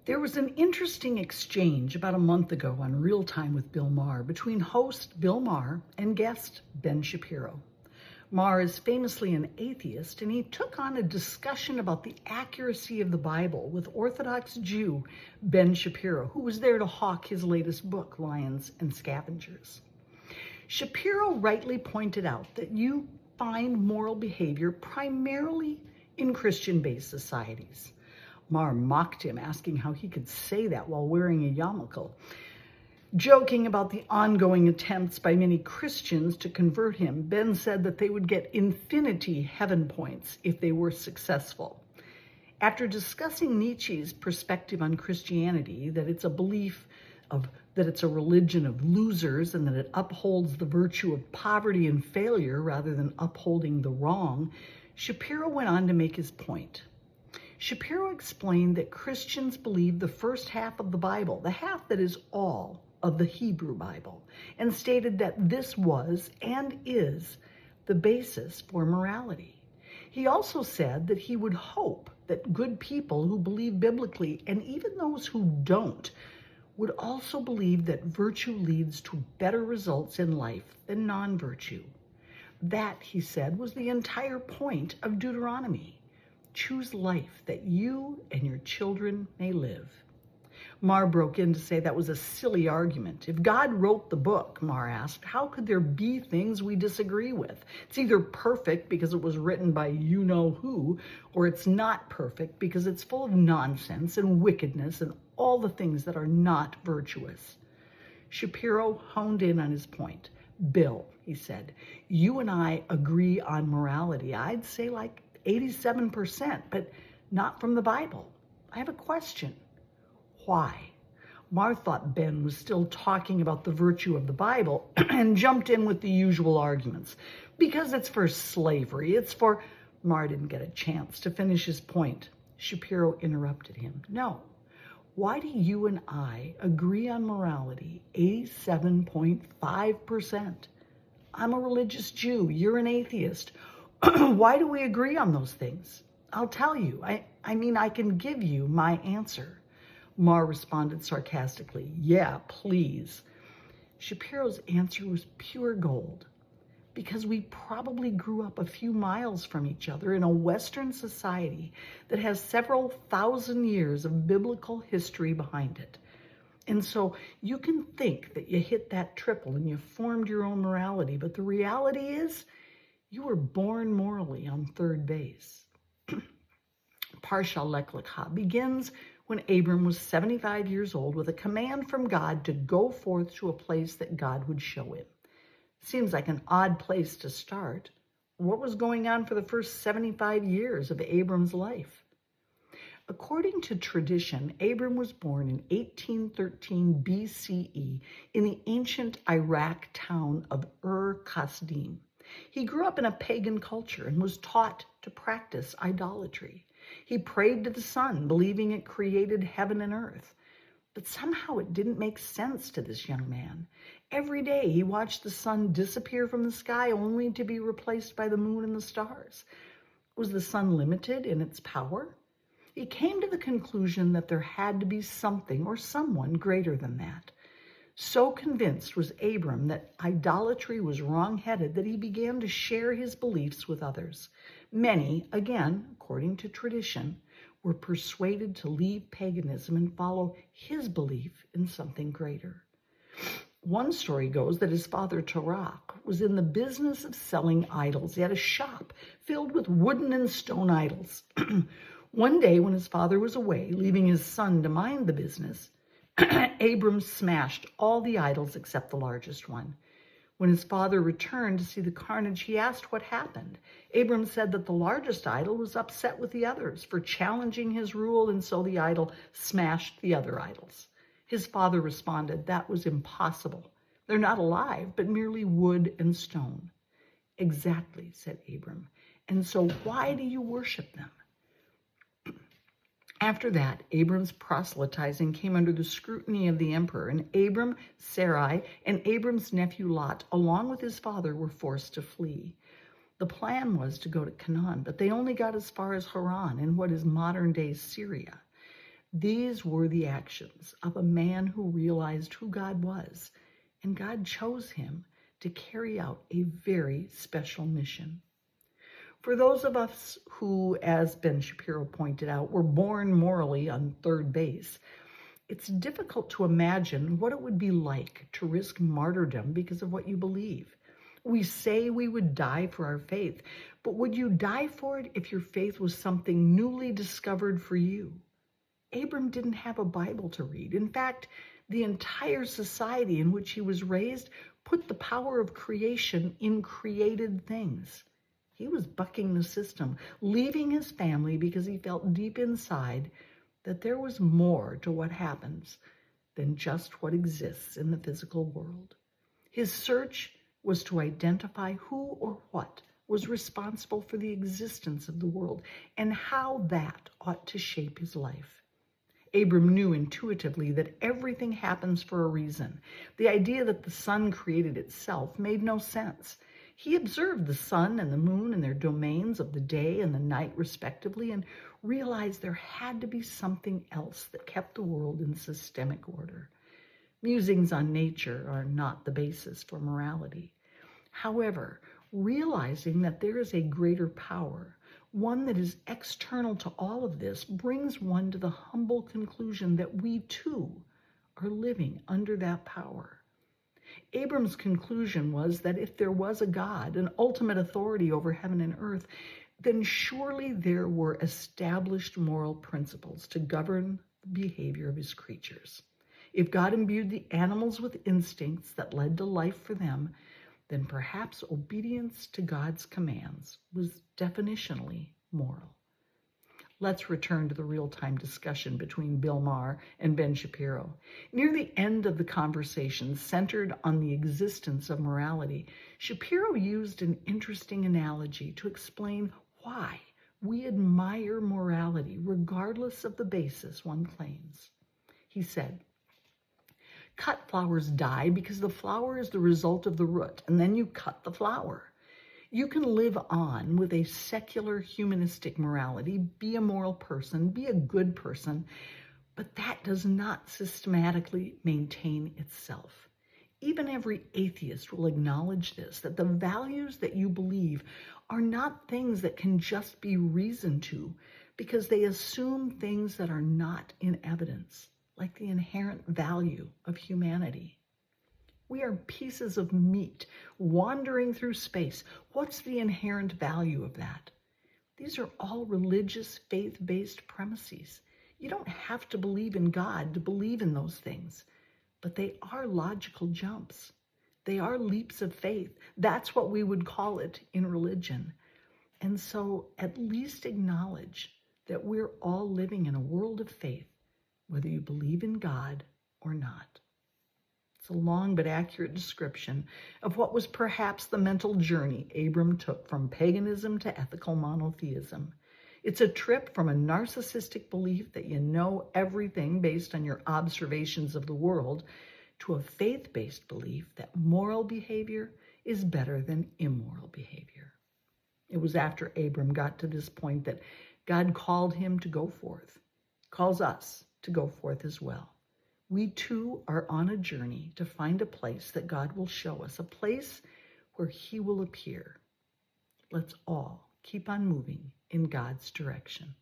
There was an interesting exchange about a month ago on Real Time with Bill Maher between host Bill Maher and guest Ben Shapiro. Maher is famously an atheist, and he took on a discussion about the accuracy of the Bible with Orthodox Jew Ben Shapiro, who was there to hawk his latest book, Lions and Scavengers. Shapiro rightly pointed out that you find moral behavior primarily in Christian-based societies. Maher mocked him, asking how he could say that while wearing a yarmulke. Joking about the ongoing attempts by many Christians to convert him, Ben said that they would get infinity heaven points if they were successful. After discussing Nietzsche's perspective on Christianity, that it's a religion of losers and that it upholds the virtue of poverty and failure rather than upholding the wrong, Shapiro went on to make his point. Shapiro explained that Christians believe the first half of the Bible, the half that is all of the Hebrew Bible, and stated that this was and is the basis for morality. He also said that he would hope that good people who believe biblically, and even those who don't, would also believe that virtue leads to better results in life than non-virtue. That, he said, was the entire point of Deuteronomy. Choose life that you and your children may live. Maher broke in to say that was a silly argument. If God wrote the book, Maher asked, how could there be things we disagree with? It's either perfect because it was written by you-know-who, or it's not perfect because it's full of nonsense and wickedness and all the things that are not virtuous. Shapiro honed in on his point. Bill, he said, you and I agree on morality. I'd say like 87%, but not from the Bible. I have a question. Why? Maher thought Ben was still talking about the virtue of the Bible and jumped in with the usual arguments. Because it's for slavery, it's for... Maher didn't get a chance to finish his point. Shapiro interrupted him. No. Why do you and I agree on morality 87.5%? I'm a religious Jew. You're an atheist. Why do we agree on those things? I'll tell you. I mean, I can give you my answer. Maher responded sarcastically, yeah, please. Shapiro's answer was pure gold, because we probably grew up a few miles from each other in a Western society that has several thousand years of biblical history behind it. And so you can think that you hit that triple and you formed your own morality, but the reality is you were born morally on third base. Parsha Lech Lecha begins when Abram was 75 years old with a command from God to go forth to a place that God would show him. Seems like an odd place to start. What was going on for the first 75 years of Abram's life? According to tradition, Abram was born in 1813 BCE in the ancient Iraq town of Kasdim. He grew up in a pagan culture and was taught to practice idolatry. He prayed to the sun, believing it created heaven and earth. But somehow it didn't make sense to this young man. Every day he watched the sun disappear from the sky only to be replaced by the moon and the stars. Was the sun limited in its power? He came to the conclusion that there had to be something or someone greater than that. So convinced was Abram that idolatry was wrong-headed that he began to share his beliefs with others. Many, again, according to tradition, were persuaded to leave paganism and follow his belief in something greater. One story goes that his father, Tarak, was in the business of selling idols. He had a shop filled with wooden and stone idols. One day when his father was away, leaving his son to mind the business, Abram smashed all the idols except the largest one. When his father returned to see the carnage, he asked what happened. Abram said that the largest idol was upset with the others for challenging his rule, and so the idol smashed the other idols. His father responded, that was impossible. They're not alive, but merely wood and stone. Exactly, said Abram. And so why do you worship them? After that, Abram's proselytizing came under the scrutiny of the emperor, and Abram, Sarai, and Abram's nephew Lot, along with his father, were forced to flee. The plan was to go to Canaan, but they only got as far as Haran in what is modern-day Syria. These were the actions of a man who realized who God was, and God chose him to carry out a very special mission. For those of us who, as Ben Shapiro pointed out, were born morally on third base, it's difficult to imagine what it would be like to risk martyrdom because of what you believe. We say we would die for our faith, but would you die for it if your faith was something newly discovered for you? Abram didn't have a Bible to read. In fact, the entire society in which he was raised put the power of creation in created things. He was bucking the system, leaving his family because he felt deep inside that there was more to what happens than just what exists in the physical world. His search was to identify who or what was responsible for the existence of the world and how that ought to shape his life. Abram knew intuitively that everything happens for a reason. The idea that the sun created itself made no sense. He observed the sun and the moon and their domains of the day and the night respectively and realized there had to be something else that kept the world in systemic order. Musings on nature are not the basis for morality. However, realizing that there is a greater power, one that is external to all of this, brings one to the humble conclusion that we too are living under that power. Abram's conclusion was that if there was a God, an ultimate authority over heaven and earth, then surely there were established moral principles to govern the behavior of his creatures. If God imbued the animals with instincts that led to life for them, then perhaps obedience to God's commands was definitionally moral. Let's return to the real-time discussion between Bill Maher and Ben Shapiro. Near the end of the conversation, centered on the existence of morality, Shapiro used an interesting analogy to explain why we admire morality regardless of the basis one claims. He said, cut flowers die because the flower is the result of the root, and then you cut the flower. You can live on with a secular humanistic morality, be a moral person, be a good person, but that does not systematically maintain itself. Even every atheist will acknowledge this, that the values that you believe are not things that can just be reasoned to because they assume things that are not in evidence, like the inherent value of humanity. We are pieces of meat wandering through space. What's the inherent value of that? These are all religious, faith-based premises. You don't have to believe in God to believe in those things, but they are logical jumps. They are leaps of faith. That's what we would call it in religion. And so at least acknowledge that we're all living in a world of faith, whether you believe in God or not. It's a long but accurate description of what was perhaps the mental journey Abram took from paganism to ethical monotheism. It's a trip from a narcissistic belief that you know everything based on your observations of the world to a faith-based belief that moral behavior is better than immoral behavior. It was after Abram got to this point that God called him to go forth, calls us to go forth as well. We too are on a journey to find a place that God will show us, a place where he will appear. Let's all keep on moving in God's direction.